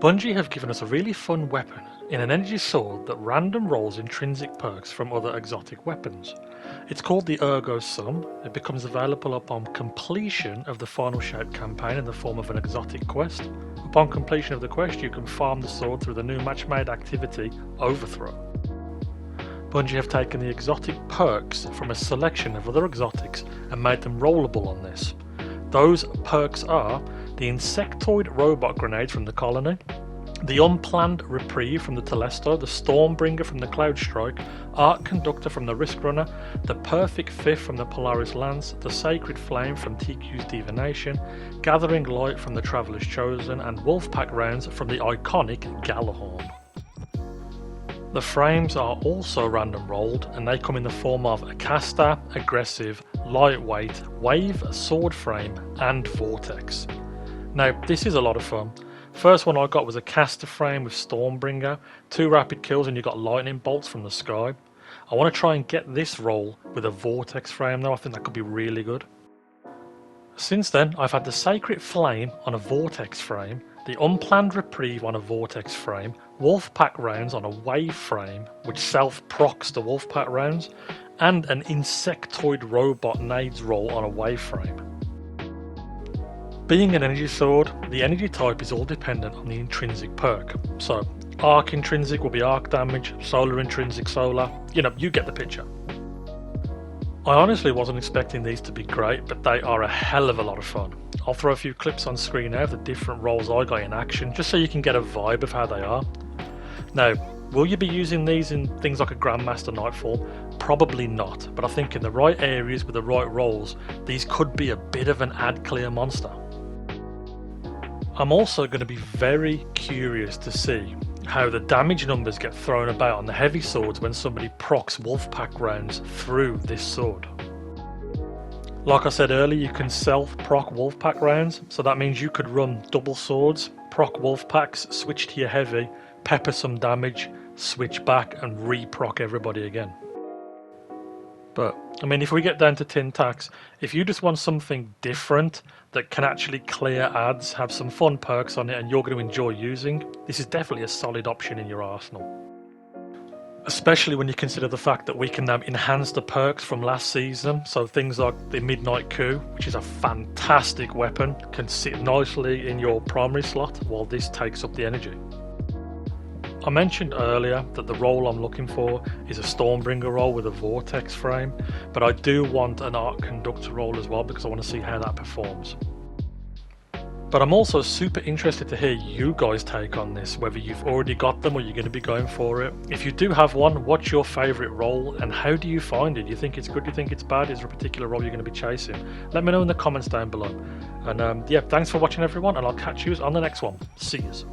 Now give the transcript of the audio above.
Bungie have given us a really fun weapon in an energy sword that random rolls intrinsic perks from other exotic weapons. It's called the Ergo Sum. It becomes available upon completion of the Final Shape campaign in the form of an exotic quest. Upon completion of the quest, you can farm the sword through the new match-made activity, Overthrow. Bungie have taken the exotic perks from a selection of other exotics and made them rollable on this. Those perks are the Insectoid Robot Grenade from the Colony, the Unplanned Reprieve from the Telesto, the Stormbringer from the Cloud Strike, Arc Conductor from the Risk Runner, the Perfect Fifth from the Polaris Lance, the Sacred Flame from TQ's Divination, Gathering Light from the Traveller's Chosen, and Wolfpack rounds from the iconic Gjallarhorn. The frames are also random rolled, and they come in the form of a caster, aggressive, lightweight, wave, sword frame, and vortex. Now, this is a lot of fun. First one I got was a caster frame with Stormbringer, 2 rapid kills and you got lightning bolts from the sky. I want to try and get this roll with a vortex frame though. I think that could be really good. Since then, I've had the Sacred Flame on a vortex frame, the Unplanned Reprieve on a vortex frame, Wolfpack rounds on a wave frame, which self-procs the Wolfpack rounds, and an Insectoid Robot Nades roll on a wave frame. Being an energy sword, the energy type is all dependent on the intrinsic perk. So, arc intrinsic will be arc damage, solar intrinsic solar, you get the picture. I honestly wasn't expecting these to be great, but they are a hell of a lot of fun. I'll throw a few clips on screen now of the different roles I got in action, just so you can get a vibe of how they are. Now, will you be using these in things like a Grandmaster Nightfall? Probably not, but I think in the right areas with the right roles, these could be a bit of an ad clear monster. I'm also going to be very curious to see how the damage numbers get thrown about on the heavy swords when somebody procs Wolfpack rounds through this sword. Like I said earlier, you can self-proc Wolfpack rounds, so that means you could run double swords, proc Wolfpacks, switch to your heavy, pepper some damage, switch back and re-proc everybody again. But, I mean, if we get down to tin tacks, if you just want something different that can actually clear ads, have some fun perks on it and you're going to enjoy using, this is definitely a solid option in your arsenal. Especially when you consider the fact that we can now enhance the perks from last season, so things like the Midnight Coup, which is a fantastic weapon, can sit nicely in your primary slot while this takes up the energy. I mentioned earlier that the role I'm looking for is a Stormbringer role with a Vortex frame, but I do want an Arc Conductor role as well because I want to see how that performs. But I'm also super interested to hear you guys' take on this, whether you've already got them or you're going to be going for it. If you do have one, what's your favourite role and how do you find it? Do you think it's good? Do you think it's bad? Is there a particular role you're going to be chasing? Let me know in the comments down below. And yeah, thanks for watching everyone, and I'll catch you on the next one. See yous.